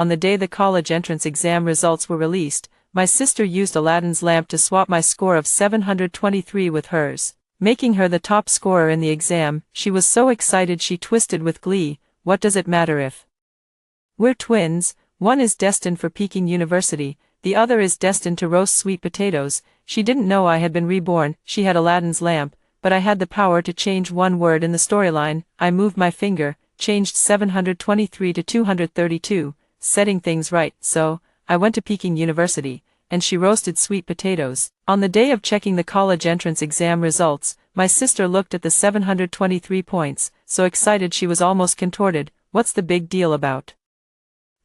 On the day the college entrance exam results were released, my sister used Aladdin's lamp to swap my score of 723 with hers, making her the top scorer in the exam. She was so excited she twisted with glee. What does it matter if we're twins? One is destined for Peking University, the other is destined to roast sweet potatoes. She didn't know I had been reborn. She had Aladdin's lamp, but I had the power to change one word in the storyline. I moved my finger, changed 723 to 232, setting things right. So, I went to Peking University, and she roasted sweet potatoes. On the day of checking the college entrance exam results, my sister looked at the 723 points, so excited she was almost contorted. What's the big deal about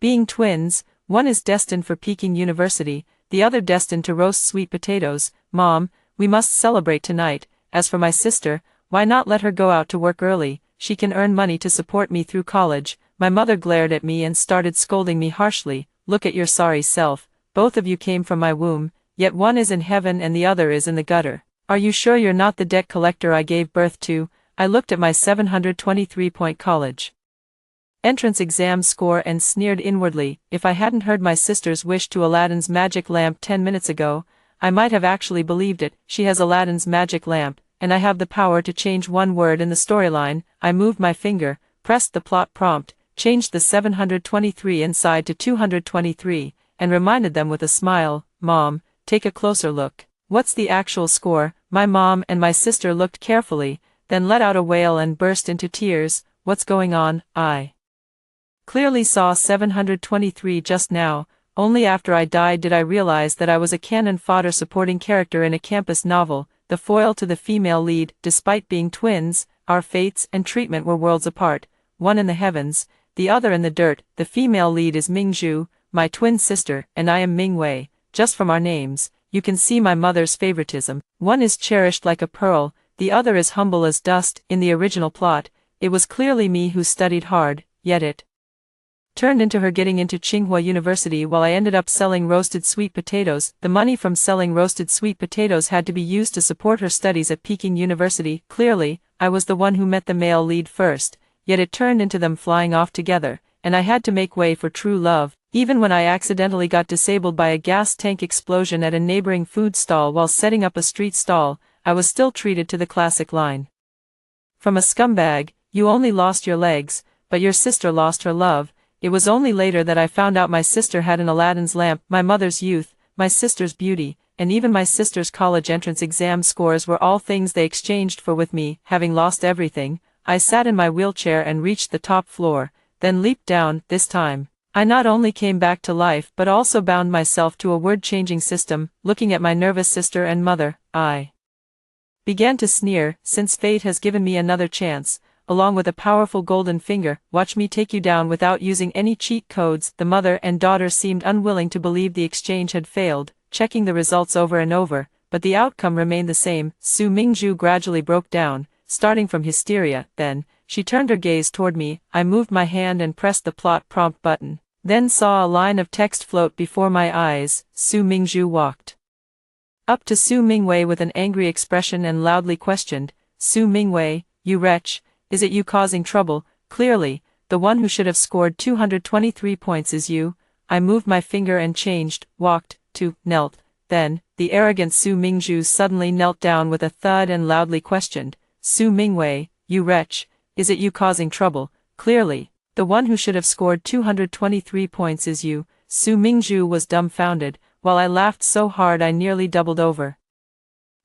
being twins? One is destined for Peking University, the other destined to roast sweet potatoes. Mom, we must celebrate tonight. As for my sister, why not let her go out to work early? She can earn money to support me through college. My mother glared at me and started scolding me harshly. Look at your sorry self. Both of you came from my womb, yet one is in heaven and the other is in the gutter. Are you sure you're not the debt collector I gave birth to? I looked at my 723-point college entrance exam score and sneered inwardly. If I hadn't heard my sister's wish to Aladdin's magic lamp 10 minutes ago, I might have actually believed it. She has Aladdin's magic lamp, and I have the power to change one word in the storyline. I moved my finger, pressed the plot prompt, changed the 723 inside to 223, and reminded them with a smile, Mom, take a closer look. What's the actual score? My mom and my sister looked carefully, then let out a wail and burst into tears. What's going on? I clearly saw 723 just now. Only after I died did I realize that I was a cannon fodder supporting character in a campus novel, the foil to the female lead. Despite being twins, our fates and treatment were worlds apart, one in the heavens, the other in the dirt. The female lead is Mingzhu, my twin sister, and I am Mingwei. Just from our names, you can see my mother's favoritism. One is cherished like a pearl, the other is humble as dust. In the original plot, it was clearly me who studied hard, yet it turned into her getting into Tsinghua University while I ended up selling roasted sweet potatoes. The money from selling roasted sweet potatoes had to be used to support her studies at Peking University. Clearly, I was the one who met the male lead first, yet it turned into them flying off together, and I had to make way for true love. Even when I accidentally got disabled by a gas tank explosion at a neighboring food stall while setting up a street stall, I was still treated to the classic line from a scumbag, you only lost your legs, but your sister lost her love. It was only later that I found out my sister had an Aladdin's lamp. My mother's youth, my sister's beauty, and even my sister's college entrance exam scores were all things they exchanged for with me. Having lost everything, I sat in my wheelchair and reached the top floor, then leaped down. This time, I not only came back to life but also bound myself to a word-changing system. Looking at my nervous sister and mother, I began to sneer. Since fate has given me another chance, along with a powerful golden finger, watch me take you down without using any cheat codes. The mother and daughter seemed unwilling to believe the exchange had failed, checking the results over and over, but the outcome remained the same. Su Mingzhu gradually broke down, starting from hysteria. Then, she turned her gaze toward me. I moved my hand and pressed the plot prompt button, then saw a line of text float before my eyes. Su Mingzhu walked up to Su Mingwei with an angry expression and loudly questioned, Su Mingwei, you wretch, is it you causing trouble? Clearly, the one who should have scored 223 points is you. I moved my finger and changed, walked, to, knelt. Then, the arrogant Su Mingzhu suddenly knelt down with a thud and loudly questioned, Su Mingwei, you wretch, is it you causing trouble? Clearly, the one who should have scored 223 points is you. Su Mingzhu was dumbfounded, while I laughed so hard I nearly doubled over.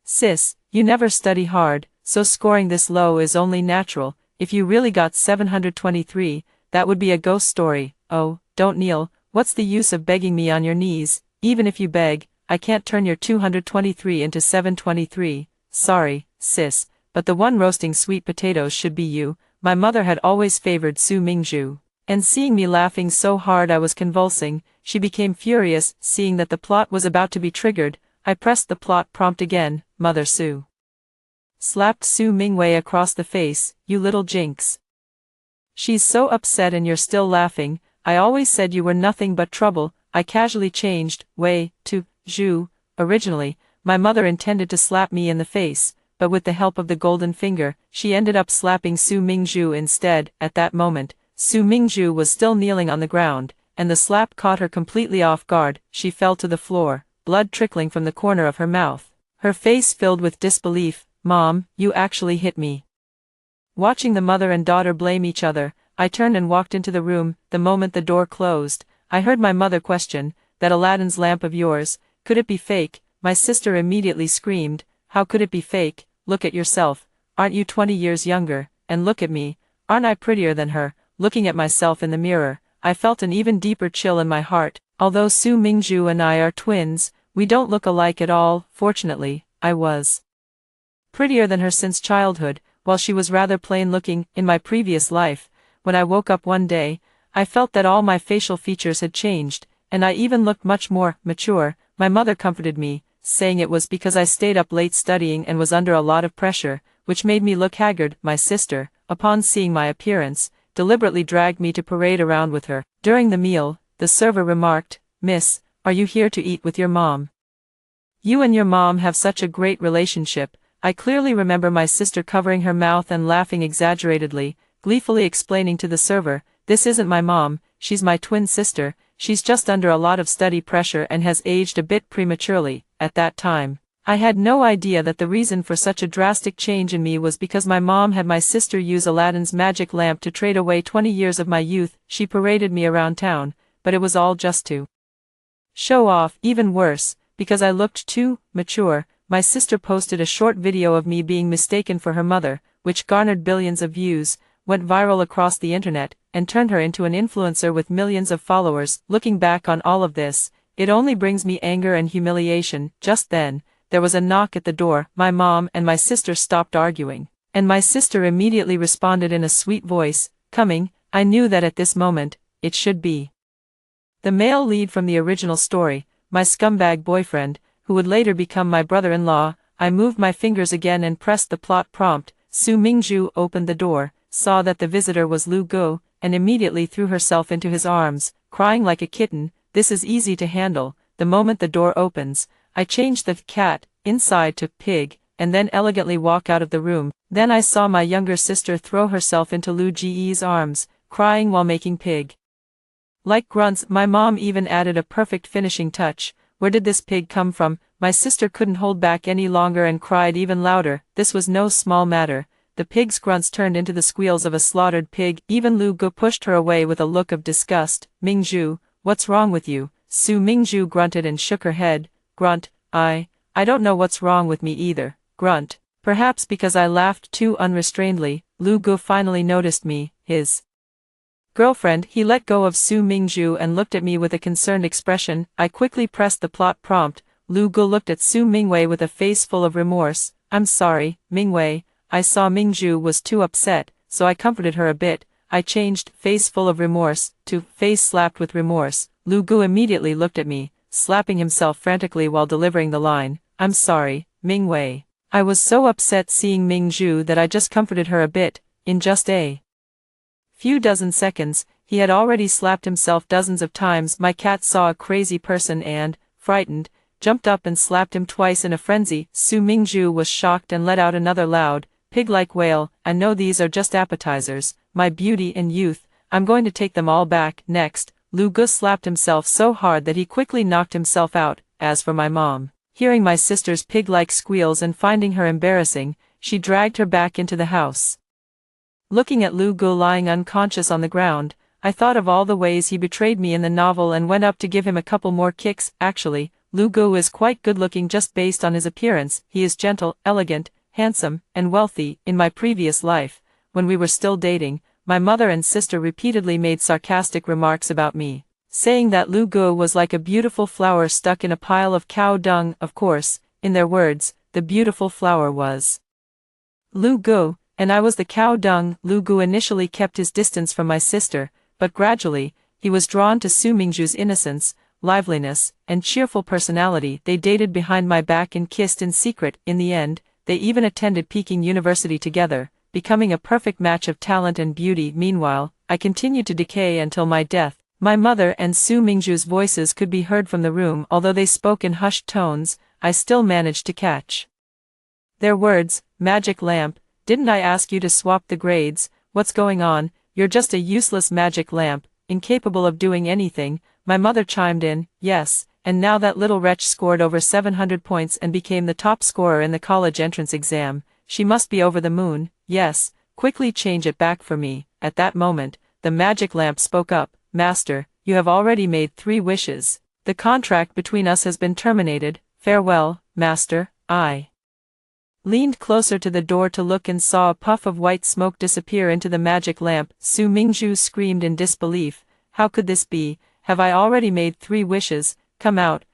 Sis, you never study hard, so scoring this low is only natural. If you really got 723, that would be a ghost story. Oh, don't kneel. What's the use of begging me on your knees? Even if you beg, I can't turn your 223 into 723. Sorry, sis, but the one roasting sweet potatoes should be you. My mother had always favored Su Mingzhu, and seeing me laughing so hard I was convulsing, she became furious. Seeing that the plot was about to be triggered, I pressed the plot prompt again. Mother Su slapped Su Mingwei across the face. You little jinx. She's so upset and you're still laughing. I always said you were nothing but trouble. I casually changed Wei to Zhu. Originally, my mother intended to slap me in the face, but with the help of the golden finger, she ended up slapping Su Mingzhu instead. At that moment, Su Mingzhu was still kneeling on the ground, and the slap caught her completely off guard. She fell to the floor, blood trickling from the corner of her mouth. Her face filled with disbelief. "Mom, you actually hit me." Watching the mother and daughter blame each other, I turned and walked into the room. The moment the door closed, I heard my mother question, "That Aladdin's lamp of yours, could it be fake?" My sister immediately screamed, "How could it be fake? Look at yourself. Aren't you 20 years younger? And look at me. Aren't I prettier than her?" Looking at myself in the mirror, I felt an even deeper chill in my heart. Although Su Mingju and I are twins, we don't look alike at all. Fortunately, I was prettier than her since childhood, while she was rather plain-looking. In my previous life, when I woke up one day, I felt that all my facial features had changed, and I even looked much more mature. My mother comforted me, saying it was because I stayed up late studying and was under a lot of pressure, which made me look haggard. My sister, upon seeing my appearance, deliberately dragged me to parade around with her. During the meal, the server remarked, "Miss, are you here to eat with your mom? You and your mom have such a great relationship." I clearly remember my sister covering her mouth and laughing exaggeratedly, gleefully explaining to the server, "This isn't my mom, she's my twin sister. She's just under a lot of study pressure and has aged a bit prematurely." At that time, I had no idea that the reason for such a drastic change in me was because my mom had my sister use Aladdin's magic lamp to trade away 20 years of my youth. She paraded me around town, but it was all just to show off. Even worse, because I looked too mature, my sister posted a short video of me being mistaken for her mother, which garnered billions of views, went viral across the internet, and turned her into an influencer with millions of followers. Looking back on all of this, it only brings me anger and humiliation. Just then, there was a knock at the door. My mom and my sister stopped arguing, and my sister immediately responded in a sweet voice, "Coming." I knew that at this moment, it should be the male lead from the original story, my scumbag boyfriend, who would later become my brother-in-law. I moved my fingers again and pressed the plot prompt. Su Mingju opened the door, saw that the visitor was Lu Go, and immediately threw herself into his arms, crying like a kitten. "This is easy to handle." The moment the door opens, I changed the cat inside to pig, and then elegantly walk out of the room. Then I saw my younger sister throw herself into Lu Ge's arms, crying while making pig like grunts. My mom even added a perfect finishing touch. "Where did this pig come from?" My sister couldn't hold back any longer and cried even louder. This was no small matter. The pig's grunts turned into the squeals of a slaughtered pig. Even Lu Go pushed her away with a look of disgust. "Mingju, what's wrong with you?" Su Mingju grunted and shook her head. Grunt, I don't know what's wrong with me either. Grunt. Perhaps because I laughed too unrestrainedly. Lu Go finally noticed me, his girlfriend. He let go of Su Mingju and looked at me with a concerned expression. I quickly pressed the plot prompt. Lu Go looked at Su Mingwei with a face full of remorse. "I'm sorry, Mingwei." I saw Mingju was too upset, so I comforted her a bit. I changed "face full of remorse" to "face slapped with remorse." Lu Go immediately looked at me, slapping himself frantically while delivering the line, "I'm sorry, Mingwei." I was so upset seeing Mingju that I just comforted her a bit. In just a few dozen seconds, he had already slapped himself dozens of times. My cat saw a crazy person and, frightened, jumped up and slapped him twice in a frenzy. Su Mingju was shocked and let out another loud, pig-like wail. "I know these are just appetizers, my beauty and youth. I'm going to take them all back." Next, Lu Gu slapped himself so hard that he quickly knocked himself out. As for my mom, hearing my sister's pig-like squeals and finding her embarrassing, she dragged her back into the house. Looking at Lu Gu lying unconscious on the ground, I thought of all the ways he betrayed me in the novel and went up to give him a couple more kicks. Actually, Lu Gu is quite good-looking just based on his appearance. He is gentle, elegant, handsome, and wealthy. In my previous life, when we were still dating, my mother and sister repeatedly made sarcastic remarks about me, saying that Lu Gu was like a beautiful flower stuck in a pile of cow dung. Of course, in their words, the beautiful flower was Lu Gu, and I was the cow dung. Lu Gu initially kept his distance from my sister, but gradually, he was drawn to Su Mingju's innocence, liveliness, and cheerful personality. They dated behind my back and kissed in secret. In the end, they even attended Peking University together, becoming a perfect match of talent and beauty. Meanwhile, I continued to decay until my death. My mother and Su Mingju's voices could be heard from the room. Although they spoke in hushed tones, I still managed to catch their words. "Magic lamp, didn't I ask you to swap the grades? What's going on? You're just a useless magic lamp." incapable of doing anything. My mother chimed in, yes, and now that little wretch scored over 700 points and became the top scorer in the college entrance exam. She must be over the moon. Yes, quickly change it back for me. At that moment, the magic lamp spoke up, Master, you have already made 3 wishes. The contract between us has been terminated. Farewell, Master. I leaned closer to the door to look and saw a puff of white smoke disappear into the magic lamp. Su Mingzhu screamed in disbelief. How could this be? Have I already made 3 wishes? Come out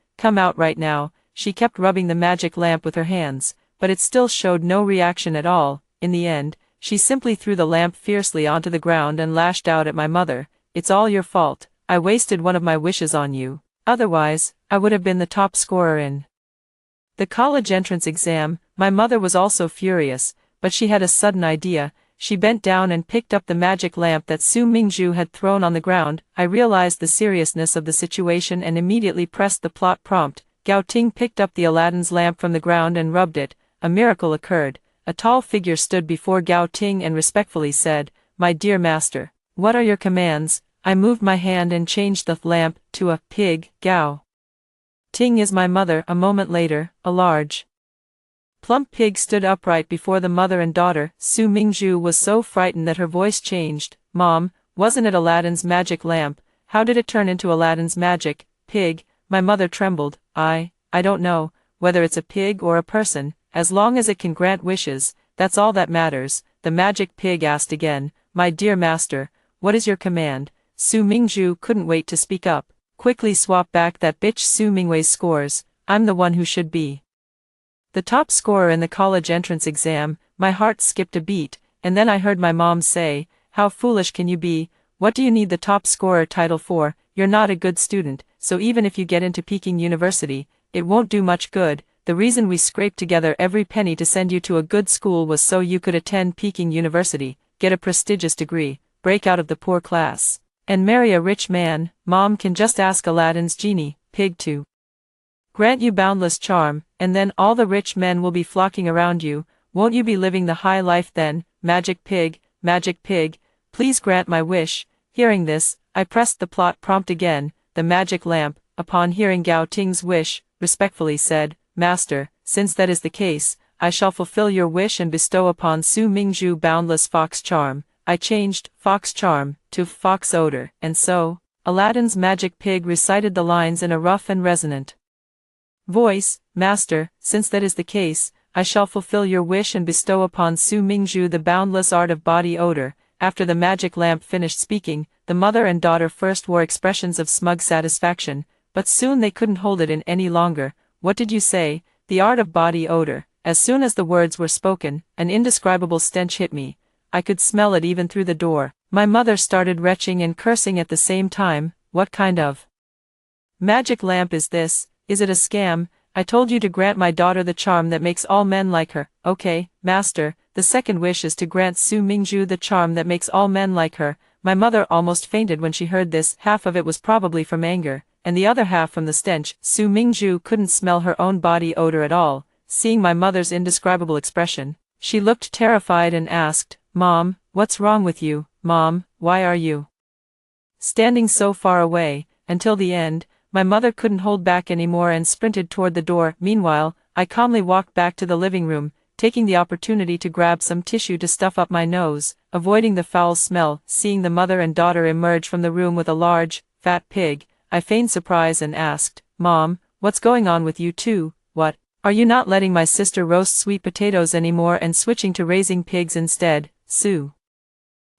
right now. She kept rubbing the magic lamp with her hands, but it still showed no reaction at all. In the end, she simply threw the lamp fiercely onto the ground and lashed out at my mother. It's all your fault. I wasted one of my wishes on you. Otherwise, I would have been the top scorer in the college entrance exam. My mother was also furious, but she had a sudden idea. She bent down and picked up the magic lamp that Su Mingzhu had thrown on the ground. I realized the seriousness of the situation and immediately pressed the plot prompt. Gao Ting picked up the Aladdin's lamp from the ground and rubbed it. A miracle occurred. A tall figure stood before Gao Ting and respectfully said, My dear master, what are your commands? I moved my hand and changed the lamp to a pig. Gao Ting is my mother. A moment later, a large, plump pig stood upright before the mother and daughter. Su Mingzhu was so frightened that her voice changed. Mom, wasn't it Aladdin's magic lamp? How did it turn into Aladdin's magic pig? My mother trembled. I don't know, whether it's a pig or a person, as long as it can grant wishes, that's all that matters. The magic pig asked again, My dear master, what is your command? Su Mingzhu couldn't wait to speak up. Quickly swap back that bitch Su Mingwei's scores. I'm the one who should be the top scorer in the college entrance exam. My heart skipped a beat, and then I heard my mom say, How foolish can you be? What do you need the top scorer title for? You're not a good student, so even if you get into Peking University, it won't do much good. The reason we scraped together every penny to send you to a good school was so you could attend Peking University, get a prestigious degree, break out of the poor class, and marry a rich man. Mom can just ask Aladdin's genie, pig, to grant you boundless charm, and then all the rich men will be flocking around you. Won't you be living the high life then? Magic pig, please grant my wish. Hearing this, I pressed the plot prompt again. The magic lamp, upon hearing Gao Ting's wish, respectfully said, Master, since that is the case, I shall fulfill your wish and bestow upon Su Mingzhu boundless fox charm. I changed fox charm to fox odor, and so, Aladdin's magic pig recited the lines in a rough and resonant voice. Master, since that is the case, I shall fulfill your wish and bestow upon Su Mingzhu the boundless art of body odor. After the magic lamp finished speaking, the mother and daughter first wore expressions of smug satisfaction, but soon they couldn't hold it in any longer. What did you say? The art of body odor. As soon as the words were spoken, an indescribable stench hit me. I could smell it even through the door. My mother started retching and cursing at the same time. What kind of magic lamp is this? Is it a scam? I told you to grant my daughter the charm that makes all men like her. Okay, master, the second wish is to grant Su Mingzhu the charm that makes all men like her. My mother almost fainted when she heard this. Half of it was probably from anger, and the other half from the stench. Su Mingzhu couldn't smell her own body odor at all. Seeing my mother's indescribable expression, she looked terrified and asked, Mom, what's wrong with you? Mom, why are you standing so far away? Until the end, my mother couldn't hold back anymore and sprinted toward the door. Meanwhile, I calmly walked back to the living room, taking the opportunity to grab some tissue to stuff up my nose, avoiding the foul smell. Seeing the mother and daughter emerge from the room with a large, fat pig, I feigned surprise and asked, Mom, what's going on with you two? What? Are you not letting my sister roast sweet potatoes anymore and switching to raising pigs instead? Su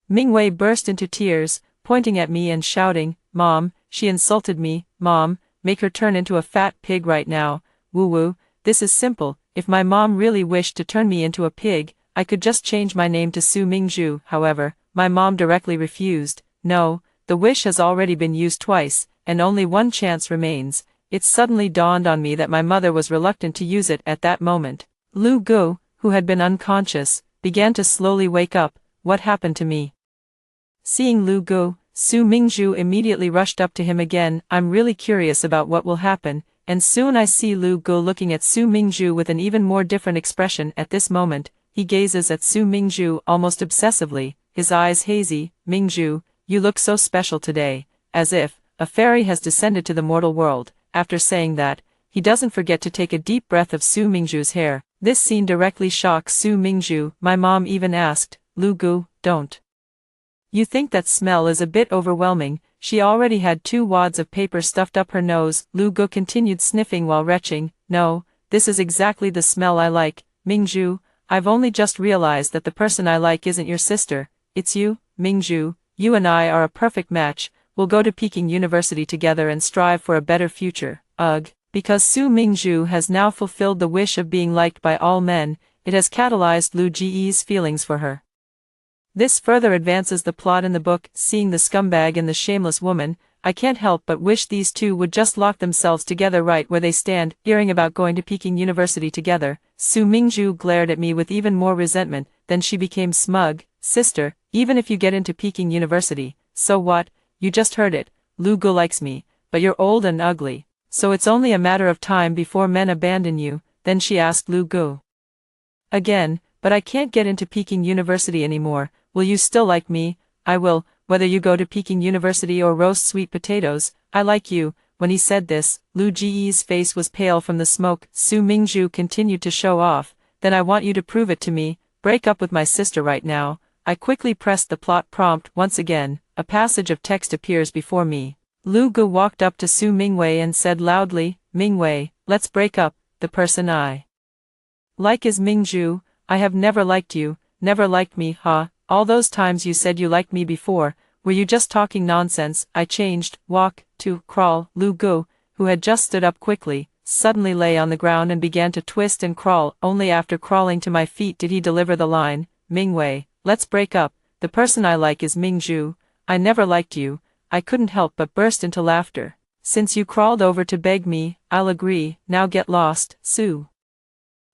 Mingwei burst into tears, pointing at me and shouting, Mom, she insulted me. Mom, make her turn into a fat pig right now. Woo-woo, this is simple. If my mom really wished to turn me into a pig, I could just change my name to Su Mingzhu. However, my mom directly refused. No, the wish has already been used twice, and only one chance remains. It suddenly dawned on me that my mother was reluctant to use it at that moment. Lu Gu, who had been unconscious, began to slowly wake up. What happened to me? Seeing Lu Gu, Su Mingzhu immediately rushed up to him again. I'm really curious about what will happen, and soon I see Lu Gu looking at Su Mingzhu with an even more different expression. At this moment, he gazes at Su Mingzhu almost obsessively, his eyes hazy. Mingzhu, you look so special today, as if a fairy has descended to the mortal world. After saying that, he doesn't forget to take a deep breath of Su Mingju's hair. This scene directly shocks Su Mingju. My mom even asked, Lu Gu, don't you think that smell is a bit overwhelming? She already had 2 wads of paper stuffed up her nose. Lu Gu continued sniffing while retching. No, this is exactly the smell I like. Mingju, I've only just realized that the person I like isn't your sister, it's you, Mingju. You and I are a perfect match. We'll go to Peking University together and strive for a better future. Ugh. Because Su Mingju has now fulfilled the wish of being liked by all men, it has catalyzed Lu Ji's feelings for her. This further advances the plot in the book. Seeing the scumbag and the shameless woman, I can't help but wish these two would just lock themselves together right where they stand. Hearing about going to Peking University together, Su Mingju glared at me with even more resentment. Then she became smug. Sister, even if you get into Peking University, so what? You just heard it. Lu Gu likes me, but you're old and ugly, so it's only a matter of time before men abandon you. Then she asked Lu Gu again, but I can't get into Peking University anymore. Will you still like me? I will, whether you go to Peking University or roast sweet potatoes. I like you. When he said this, Lu Ji's face was pale from the smoke. Su Mingju continued to show off. Then I want you to prove it to me. Break up with my sister right now. I quickly pressed the plot prompt once again. A passage of text appears before me. Lu Gu walked up to Su Mingwei and said loudly, Mingwei, let's break up. The person I like is Mingju. I have never liked you, never liked me, huh? All those times you said you liked me before, were you just talking nonsense? I changed, walk, to, crawl. Lu Gu, who had just stood up quickly, suddenly lay on the ground and began to twist and crawl. Only after crawling to my feet did he deliver the line, Mingwei, let's break up. The person I like is Mingju. I never liked you. I couldn't help but burst into laughter. Since you crawled over to beg me, I'll agree. Now get lost. Su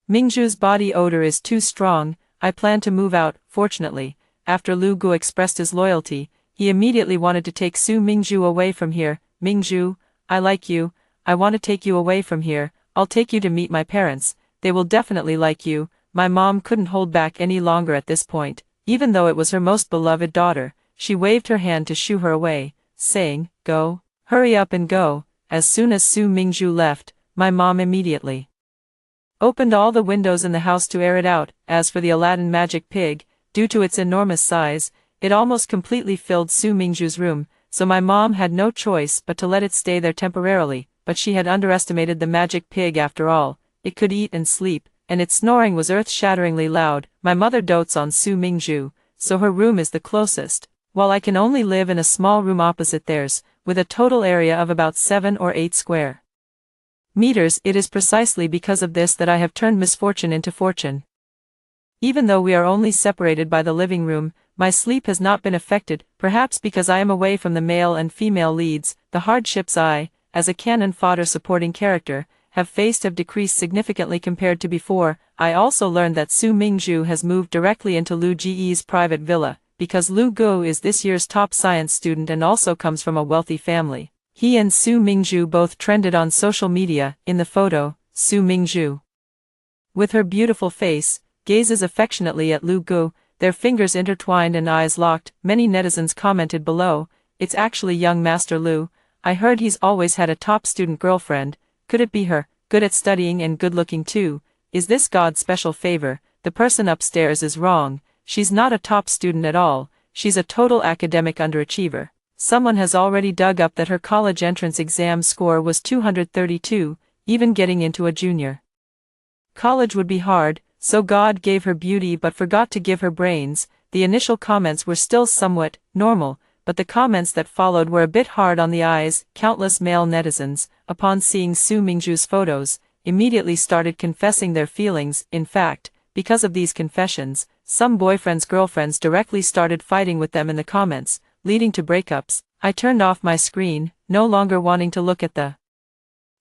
Mingju's body odor is too strong. I plan to move out. Fortunately, after Lu Gu expressed his loyalty, he immediately wanted to take Su Mingju away from here. Mingju, I like you. I want to take you away from here. I'll take you to meet my parents. They will definitely like you. My mom couldn't hold back any longer at this point. Even though it was her most beloved daughter, she waved her hand to shoo her away, saying, Go, hurry up and go. As soon as Su Mingju left, my mom immediately opened all the windows in the house to air it out. As for the Aladdin magic pig, due to its enormous size, it almost completely filled Su Mingju's room, so my mom had no choice but to let it stay there temporarily. But she had underestimated the magic pig after all. It could eat and sleep, and its snoring was earth-shatteringly loud. My mother dotes on Su Mingju, so her room is the closest, while I can only live in a small room opposite theirs, with a total area of about 7 or 8 square meters. It is precisely because of this that I have turned misfortune into fortune. Even though we are only separated by the living room, my sleep has not been affected, perhaps because I am away from the male and female leads. The hardships I, as a cannon fodder supporting character, have faced have decreased significantly compared to before. I also learned that Su Mingju has moved directly into Lu Ji's private villa, because Lu Gu is this year's top science student and also comes from a wealthy family. He and Su Mingju both trended on social media. In the photo, Su Mingju, with her beautiful face, gazes affectionately at Lu Gu, their fingers intertwined and eyes locked. Many netizens commented below, it's actually young Master Lu. I heard he's always had a top student girlfriend. Could it be her? Good at studying and good looking too. Is this God's special favor? The person upstairs is wrong. She's not a top student at all. She's a total academic underachiever. Someone has already dug up that her college entrance exam score was 232, even getting into a junior college would be hard, so God gave her beauty but forgot to give her brains. The initial comments were still somewhat normal, but the comments that followed were a bit hard on the eyes. Countless male netizens, upon seeing Su Mingju's photos, immediately started confessing their feelings. In fact, because of these confessions, some boyfriends' girlfriends directly started fighting with them in the comments, leading to breakups. I turned off my screen, no longer wanting to look at the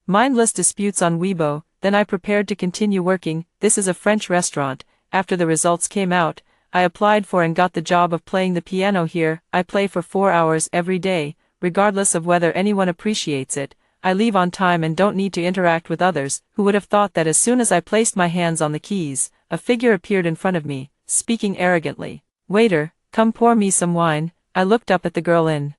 mindless disputes on Weibo. Then I prepared to continue working. This is a French restaurant. After the results came out, I applied for and got the job of playing the piano here. I play for 4 hours every day, regardless of whether anyone appreciates it. I leave on time and don't need to interact with others. Who would have thought that as soon as I placed my hands on the keys, a figure appeared in front of me, speaking arrogantly. Waiter, come pour me some wine. I looked up at the girl in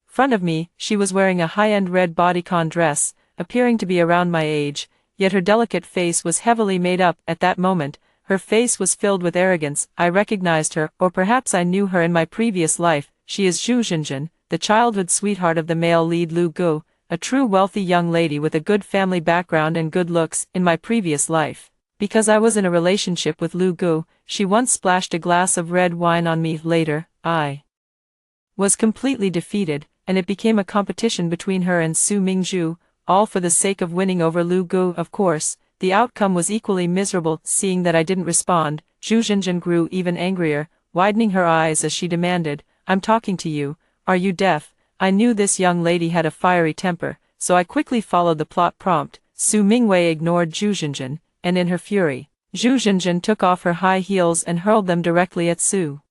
front of me. She was wearing a high-end red bodycon dress, appearing to be around my age, yet her delicate face was heavily made up. At that moment, her face was filled with arrogance. I recognized her, or perhaps I knew her in my previous life. She is Zhu Zhenjin, the childhood sweetheart of the male lead Lu Gu, a true wealthy young lady with a good family background and good looks. In my previous life, because I was in a relationship with Lu Gu, she once splashed a glass of red wine on me. Later, I was completely defeated, and it became a competition between her and Su Mingzhu, all for the sake of winning over Lu Gu. Of course, the outcome was equally miserable. Seeing that I didn't respond, Zhu Zhenjin grew even angrier, widening her eyes as she demanded, "I'm talking to you, are you deaf?" I knew this young lady had a fiery temper, so I quickly followed the plot prompt. Su Mingwei ignored Zhu Zhenjin, and in her fury, Zhu Zhenjin took off her high heels and hurled them directly at Su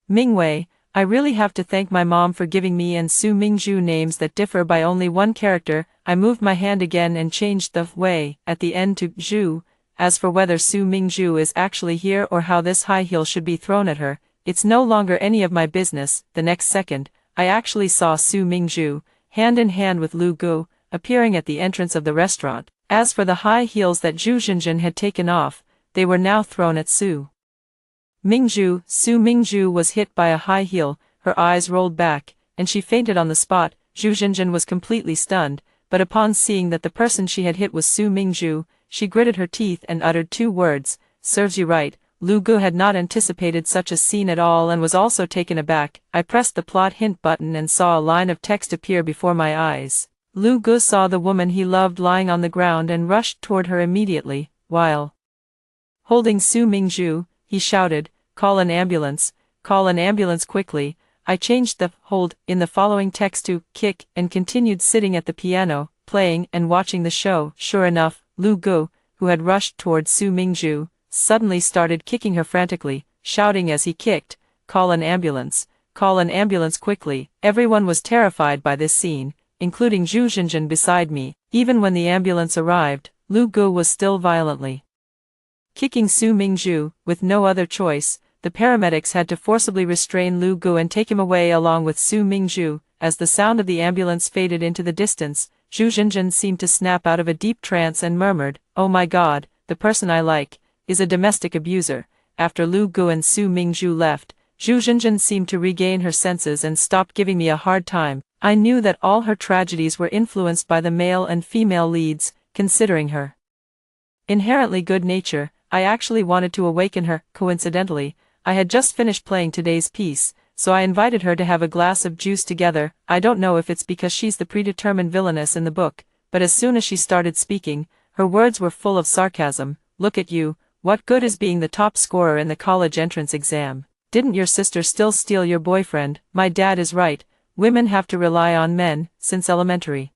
Mingwei. I really have to thank my mom for giving me and Su Mingzhu names that differ by only one character. I moved my hand again and changed the Wei at the end to Zhu. As for whether Su Mingzhu is actually here or how this high heel should be thrown at her, it's no longer any of my business. The next second, I actually saw Su Mingzhu, hand in hand with Lu Gu, appearing at the entrance of the restaurant. As for the high heels that Zhu Zhenjin had taken off, they were now thrown at Su Mingzhu. Su Mingzhu was hit by a high heel, her eyes rolled back, and she fainted on the spot. Zhu Zhenjin was completely stunned, but upon seeing that the person she had hit was Su Mingzhu, she gritted her teeth and uttered two words, "Serves you right." Lu Gu had not anticipated such a scene at all and was also taken aback. I pressed the plot hint button and saw a line of text appear before my eyes. Lu Gu saw the woman he loved lying on the ground and rushed toward her immediately, while holding Su Mingzhu, he shouted, call an ambulance quickly." I changed the hold in the following text to kick and continued sitting at the piano, playing and watching the show. Sure enough, Lu Gu, who had rushed toward Su Mingzhu, suddenly started kicking her frantically, shouting as he kicked, call an ambulance quickly." Everyone was terrified by this scene, including Zhu Zhenjin beside me. Even when the ambulance arrived, Lu Gu was still violently kicking Su Mingzhu. With no other choice, the paramedics had to forcibly restrain Lu Gu and take him away along with Su Mingzhu. As the sound of the ambulance faded into the distance, Zhu Zhenjin seemed to snap out of a deep trance and murmured, "Oh my God, the person I like is a domestic abuser." After Lu Gu and Su Mingzhu left, Zhu Zhenjin seemed to regain her senses and stopped giving me a hard time. I knew that all her tragedies were influenced by the male and female leads. Considering her inherently good nature, I actually wanted to awaken her. Coincidentally, I had just finished playing today's piece, so I invited her to have a glass of juice together. I don't know if it's because she's the predetermined villainess in the book, but as soon as she started speaking, her words were full of sarcasm. "Look at you, what good is being the top scorer in the college entrance exam? Didn't your sister still steal your boyfriend?" My dad is right, women have to rely on men. Since elementary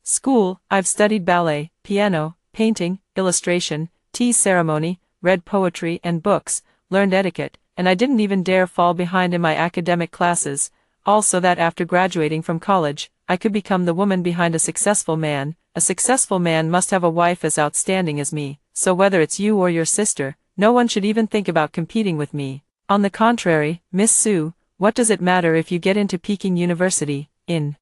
school, I've studied ballet, piano, painting, illustration, tea ceremony, read poetry and books, learned etiquette, and I didn't even dare fall behind in my academic classes, all so that after graduating from college, I could become the woman behind a successful man. A successful man must have a wife as outstanding as me, so whether it's you or your sister, no one should even think about competing with me. On the contrary, Miss Su, what does it matter if you get into Peking University? In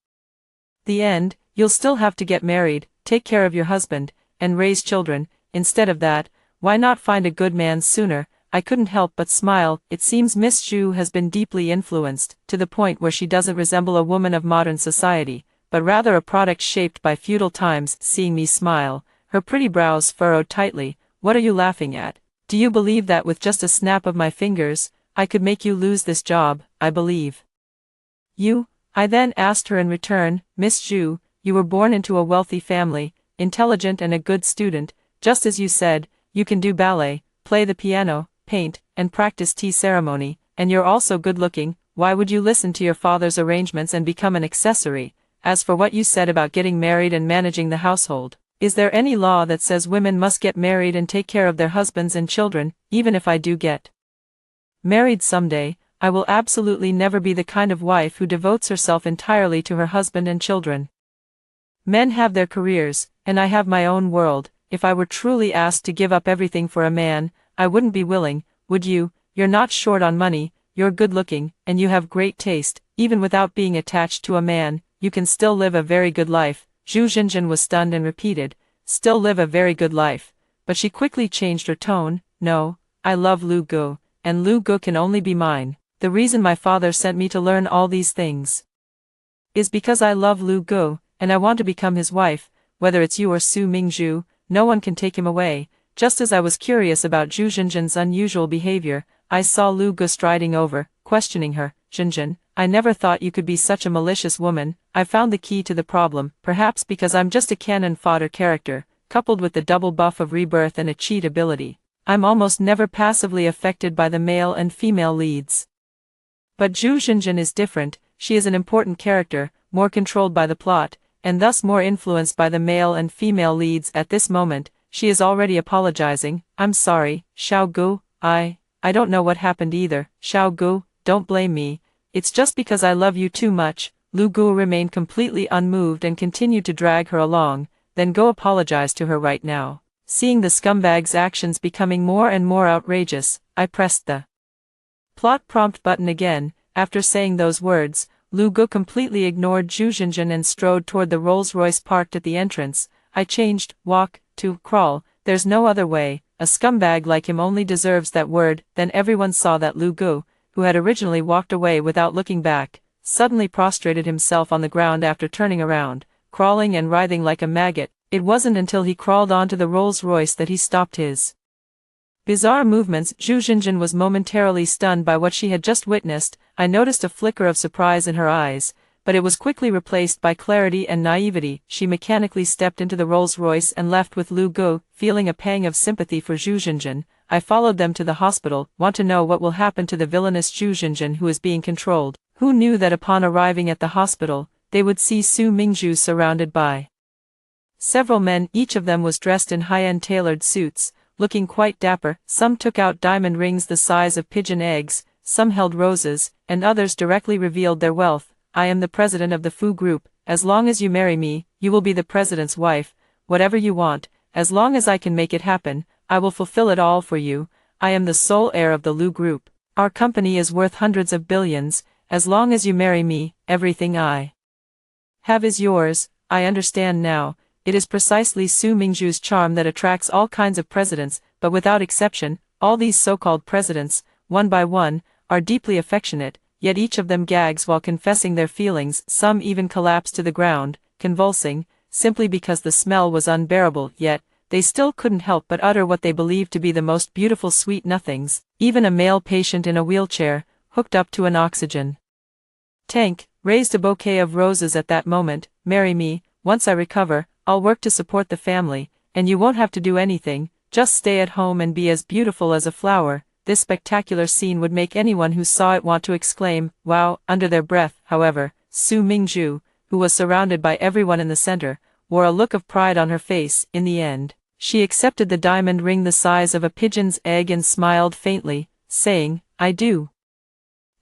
the end, you'll still have to get married, take care of your husband, and raise children. Instead of that, why not find a good man sooner? I couldn't help but smile. It seems Miss Zhu has been deeply influenced, to the point where she doesn't resemble a woman of modern society, but rather a product shaped by feudal times. Seeing me smile, her pretty brows furrowed tightly. "What are you laughing at? Do you believe that with just a snap of my fingers, I could make you lose this job?" "I believe you," I then asked her in return. "Miss Zhu, you were born into a wealthy family, intelligent and a good student, just as you said. You can do ballet, play the piano, paint, and practice tea ceremony, and you're also good-looking. Why would you listen to your father's arrangements and become an accessory? As for what you said about getting married and managing the household, is there any law that says women must get married and take care of their husbands and children? Even if I do get married someday, I will absolutely never be the kind of wife who devotes herself entirely to her husband and children. Men have their careers, and I have my own world. If I were truly asked to give up everything for a man, I wouldn't be willing. Would you? You're not short on money, you're good-looking, and you have great taste. Even without being attached to a man, you can still live a very good life." Zhu Jinjin was stunned and repeated, "Still live a very good life." But she quickly changed her tone. "No, I love Lu Gu, and Lu Gu can only be mine. The reason my father sent me to learn all these things is because I love Lu Gu, and I want to become his wife. Whether it's you or Su Mingzhu, no one can take him away." Just as I was curious about Zhu Jinjin's unusual behavior, I saw Lu Gu striding over, questioning her. "Jinjin, I never thought you could be such a malicious woman. I found the key to the problem, perhaps because I'm just a cannon fodder character, coupled with the double buff of rebirth and a cheat ability. I'm almost never passively affected by the male and female leads. But Zhu Jinjin is different. She is an important character, more controlled by the plot, and thus more influenced by the male and female leads at this moment." She is already apologizing. "I'm sorry, Xiao Gu, I don't know what happened either. Xiao Gu, don't blame me. It's just because I love you too much." Lu Gu remained completely unmoved and continued to drag her along. "Then go apologize to her right now." Seeing the scumbag's actions becoming more and more outrageous, I pressed the plot prompt button again. After saying those words, Lu Gu completely ignored Zhu Jinjin and strode toward the Rolls-Royce parked at the entrance. I changed walk to crawl. There's no other way. A scumbag like him only deserves that word. Then everyone saw that Lu Gu, who had originally walked away without looking back, suddenly prostrated himself on the ground after turning around, crawling and writhing like a maggot. It wasn't until he crawled onto the Rolls-Royce that he stopped his bizarre movements. Zhu Jinjin was momentarily stunned by what she had just witnessed. I noticed a flicker of surprise in her eyes, but it was quickly replaced by clarity and naivety. She mechanically stepped into the Rolls-Royce and left with Lu Gu. Feeling a pang of sympathy for Zhu Jinjin, I followed them to the hospital. Want to know what will happen to the villainous Zhu Jinjin who is being controlled? Who knew that upon arriving at the hospital, they would see Su Mingzhu surrounded by several men. Each of them was dressed in high-end tailored suits, looking quite dapper. Some took out diamond rings the size of pigeon eggs, some held roses, and others directly revealed their wealth. "I am the president of the Fu Group. As long as you marry me, you will be the president's wife. Whatever you want, as long as I can make it happen, I will fulfill it all for you. I am the sole heir of the Lu Group. Our company is worth hundreds of billions. As long as you marry me, everything I have is yours." I understand now. It is precisely Su Mingzhu's charm that attracts all kinds of presidents, but without exception, all these so-called presidents, one by one, are deeply affectionate. Yet each of them gags while confessing their feelings. Some even collapse to the ground, convulsing, simply because the smell was unbearable. Yet, they still couldn't help but utter what they believed to be the most beautiful sweet nothings. Even a male patient in a wheelchair, hooked up to an oxygen tank, raised a bouquet of roses at that moment. "Marry me. Once I recover, I'll work to support the family, and you won't have to do anything. Just stay at home and be as beautiful as a flower." This spectacular scene would make anyone who saw it want to exclaim, "Wow!" under their breath. However, Su Mingzhu, who was surrounded by everyone in the center, wore a look of pride on her face. In the end, she accepted the diamond ring the size of a pigeon's egg and smiled faintly, saying, "I do."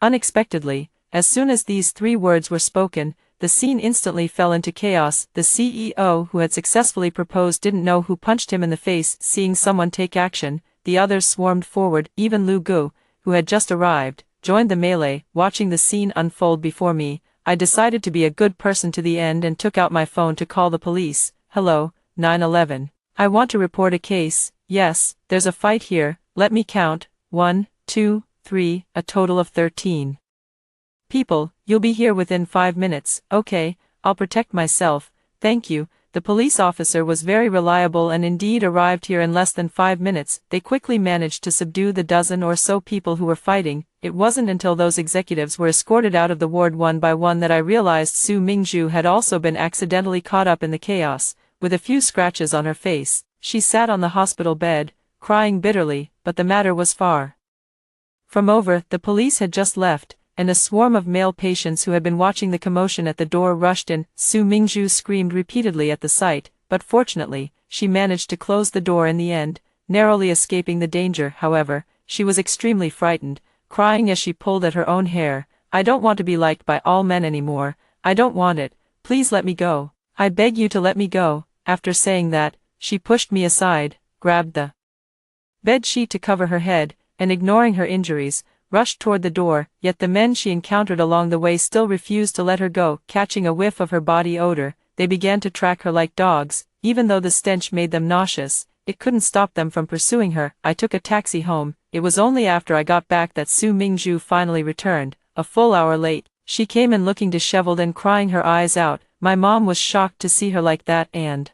Unexpectedly, as soon as these 3 words were spoken, the scene instantly fell into chaos. The CEO who had successfully proposed didn't know who punched him in the face. Seeing someone take action, the others swarmed forward. Even Lu Gu, who had just arrived, joined the melee. Watching the scene unfold before me, I decided to be a good person to the end and took out my phone to call the police. "Hello, 911. I want to report a case." "Yes, there's a fight here. Let me count. 1, 2, 3, a total of 13 people. You'll be here within 5 minutes." "Okay, I'll protect myself. Thank you." The police officer was very reliable and indeed arrived here in less than 5 minutes. They quickly managed to subdue the dozen or so people who were fighting. It wasn't until those executives were escorted out of the ward one by one that I realized Su Mingzhu had also been accidentally caught up in the chaos. With a few scratches on her face, she sat on the hospital bed, crying bitterly, but the matter was far from over. The police had just left, and a swarm of male patients who had been watching the commotion at the door rushed in. Su Mingzhu screamed repeatedly at the sight, but fortunately, she managed to close the door in the end, narrowly escaping the danger. However, she was extremely frightened, crying as she pulled at her own hair. "I don't want to be liked by all men anymore. I don't want it. Please let me go. I beg you to let me go." After saying that, she pushed me aside, grabbed the bed sheet to cover her head, and ignoring her injuries, rushed toward the door, yet the men she encountered along the way still refused to let her go. Catching a whiff of her body odor, they began to track her like dogs. Even though the stench made them nauseous, it couldn't stop them from pursuing her. I took a taxi home. It was only after I got back that Su Mingzhu finally returned, a full hour late. She came in looking disheveled and crying her eyes out. My mom was shocked to see her like that and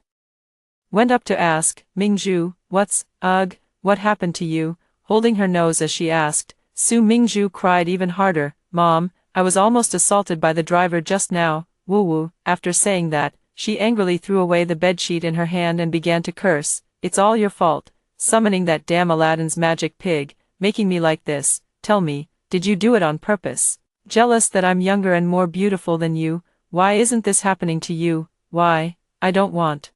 went up to ask, "Mingzhu, what happened to you?" Holding her nose as she asked, Su Mingzhu cried even harder, "Mom, I was almost assaulted by the driver just now, woo-woo." After saying that, she angrily threw away the bedsheet in her hand and began to curse, "It's all your fault, summoning that damn Aladdin's magic pig, making me like this. Tell me, did you do it on purpose? Jealous that I'm younger and more beautiful than you? Why isn't this happening to you? Why? I don't want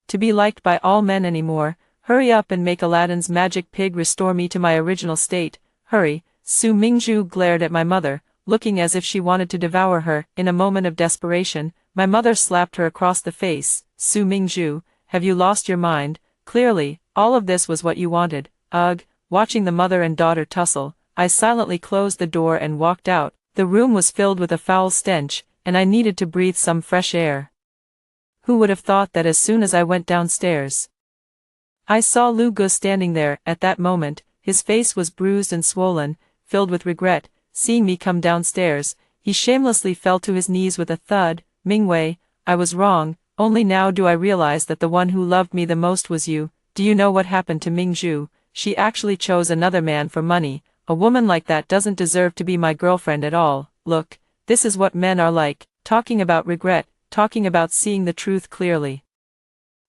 to be liked by all men anymore. Hurry up and make Aladdin's magic pig restore me to my original state. Hurry." Su Mingzhu glared at my mother, looking as if she wanted to devour her. In a moment of desperation, my mother slapped her across the face. "Su Mingzhu, have you lost your mind? Clearly, all of this was what you wanted." Ugh. Watching the mother and daughter tussle, I silently closed the door and walked out. The room was filled with a foul stench, and I needed to breathe some fresh air. Who would have thought that as soon as I went downstairs, I saw Lu Gu standing there. At that moment, his face was bruised and swollen, filled with regret. Seeing me come downstairs, he shamelessly fell to his knees with a thud. "Mingwei, I was wrong. Only now do I realize that the one who loved me the most was you. Do you know what happened to Mingzhu? She actually chose another man for money. A woman like that doesn't deserve to be my girlfriend at all. Look, this is what men are like, talking about regret, talking about seeing the truth clearly.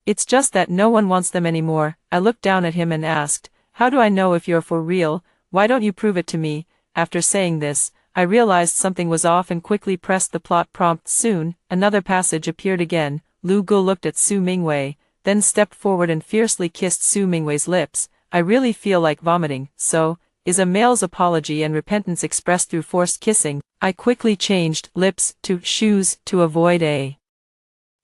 It's just that no one wants them anymore." I looked down at him and asked, "How do I know if you're for real? Why don't you prove it to me?" After saying this, I realized something was off and quickly pressed the plot prompt. Soon, another passage appeared again. Lu Gu looked at Su Mingwei, then stepped forward and fiercely kissed Su Mingwei's lips. I really feel like vomiting. So, is a male's apology and repentance expressed through forced kissing? I quickly changed lips to shoes to avoid a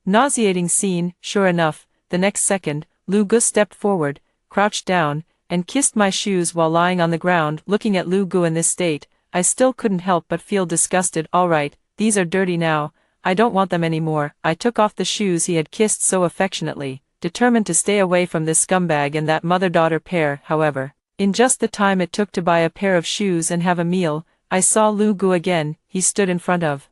nauseating scene. Sure enough, the next second, Lu Gu stepped forward, crouched down, and kissed my shoes while lying on the ground. Looking at Lu Gu in this state, I still couldn't help but feel disgusted. "Alright, these are dirty now. I don't want them anymore." I took off the shoes he had kissed so affectionately, determined to stay away from this scumbag and that mother-daughter pair. However, in just the time it took to buy a pair of shoes and have a meal, I saw Lu Gu again. He stood in front of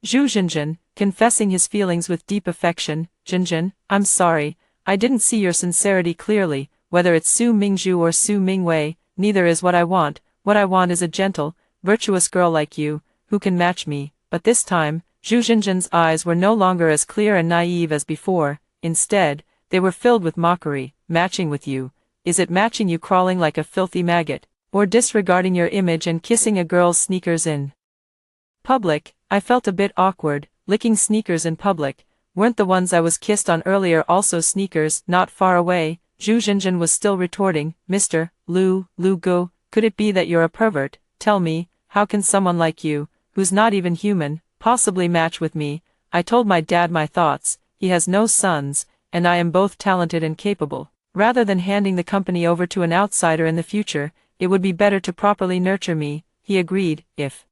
Zhu Jinjin, confessing his feelings with deep affection. "Jinjin, I'm sorry, I didn't see your sincerity clearly. Whether it's Su Mingzhu or Su Mingwei, neither is what I want. What I want is a gentle, virtuous girl like you, who can match me." But this time, Zhu Jinjin's eyes were no longer as clear and naive as before. Instead, they were filled with mockery. "Matching with you? Is it matching you crawling like a filthy maggot, or disregarding your image and kissing a girl's sneakers in public?" I felt a bit awkward. Licking sneakers in public. Weren't the ones I was kissed on earlier also sneakers? Not far away, Zhu Jinjin was still retorting. "Mr. Lu Gu, could it be that you're a pervert? Tell me, how can someone like you, who's not even human, possibly match with me?" I told my dad my thoughts. He has no sons, and I am both talented and capable. Rather than handing the company over to an outsider in the future, it would be better to properly nurture me. He agreed. "If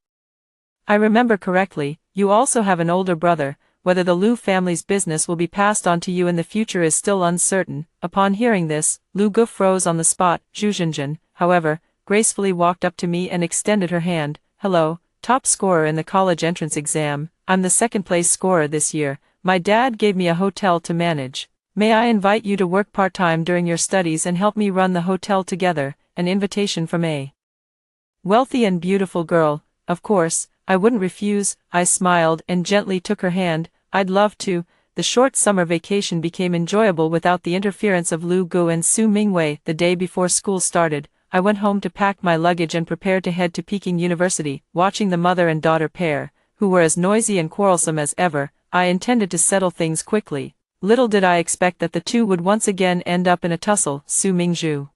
I remember correctly, you also have an older brother. Whether the Lu family's business will be passed on to you in the future is still uncertain." Upon hearing this, Lu Gu froze on the spot. Zhu Jinjin, however, gracefully walked up to me and extended her hand. "Hello, top scorer in the college entrance exam. I'm the second-place scorer this year. My dad gave me a hotel to manage. May I invite you to work part-time during your studies and help me run the hotel together?" An invitation from a wealthy and beautiful girl. Of course, I wouldn't refuse. I smiled and gently took her hand. "I'd love to." The short summer vacation became enjoyable without the interference of Lu Gu and Su Mingwei. The day before school started, I went home to pack my luggage and prepare to head to Peking University. Watching the mother and daughter pair, who were as noisy and quarrelsome as ever, I intended to settle things quickly. Little did I expect that the two would once again end up in a tussle. Su Mingzhu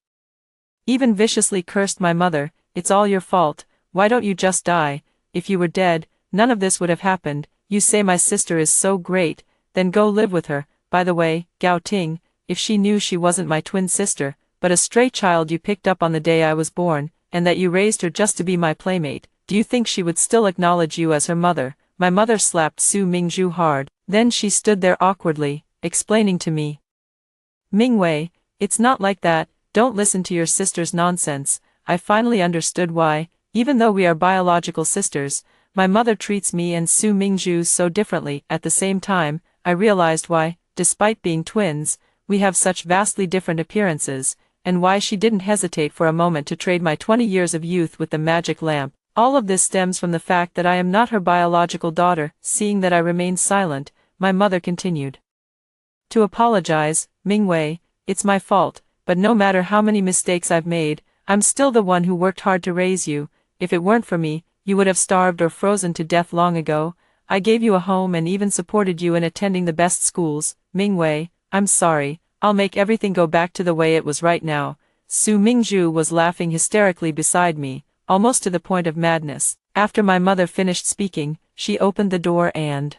even viciously cursed my mother. "It's all your fault. Why don't you just die? If you were dead, none of this would have happened. You say my sister is so great, then go live with her. By the way, Gao Ting, if she knew she wasn't my twin sister, but a stray child you picked up on the day I was born, and that you raised her just to be my playmate, do you think she would still acknowledge you as her mother? My mother slapped Su Mingzhu hard. Then she stood there awkwardly, explaining to me. Mingwei, it's not like that, don't listen to your sister's nonsense. I finally understood why, even though we are biological sisters, my mother treats me and Su Mingzhu so differently. At the same time, I realized why, despite being twins, we have such vastly different appearances, and why she didn't hesitate for a moment to trade my 20 years of youth with the magic lamp. All of this stems from the fact that I am not her biological daughter. Seeing that I remained silent, my mother continued. To apologize, Mingwei, it's my fault, but no matter how many mistakes I've made, I'm still the one who worked hard to raise you. If it weren't for me, you would have starved or frozen to death long ago. I gave you a home and even supported you in attending the best schools. Mingwei, I'm sorry, I'll make everything go back to the way it was right now. Su Mingzhu was laughing hysterically beside me, almost to the point of madness. After my mother finished speaking, she opened the door and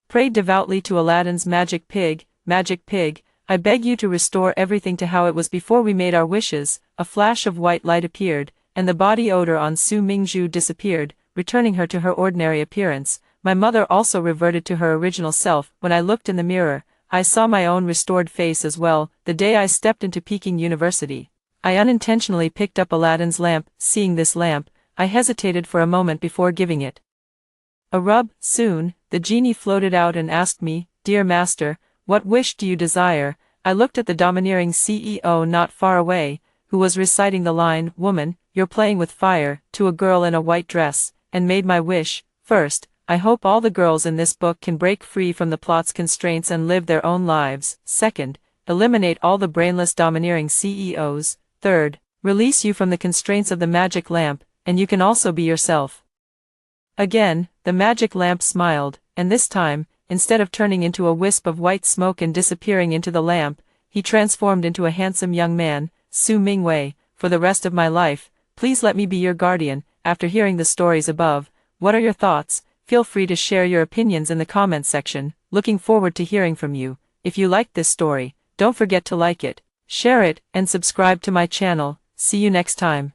prayed devoutly to Aladdin's magic pig. Magic pig, I beg you to restore everything to how it was before we made our wishes. A flash of white light appeared, and the body odor on Su Mingzhu disappeared, returning her to her ordinary appearance. My mother also reverted to her original self. When I looked in the mirror, I saw my own restored face as well. The day I stepped into Peking University, I unintentionally picked up Aladdin's lamp. Seeing this lamp, I hesitated for a moment before giving it a rub. Soon, the genie floated out and asked me, "Dear master, what wish do you desire?" I looked at the domineering CEO not far away, who was reciting the line, "Woman, you're playing with fire," to a girl in a white dress, and made my wish. First, I hope all the girls in this book can break free from the plot's constraints and live their own lives. Second, eliminate all the brainless domineering CEOs. Third, release you from the constraints of the magic lamp, and you can also be yourself. Again, the magic lamp smiled, and this time, instead of turning into a wisp of white smoke and disappearing into the lamp, he transformed into a handsome young man. Su Mingwei, for the rest of my life, please let me be your guardian. After hearing the stories above, what are your thoughts? Feel free to share your opinions in the comments section. Looking forward to hearing from you. If you liked this story, don't forget to like it, share it, and subscribe to my channel. See you next time.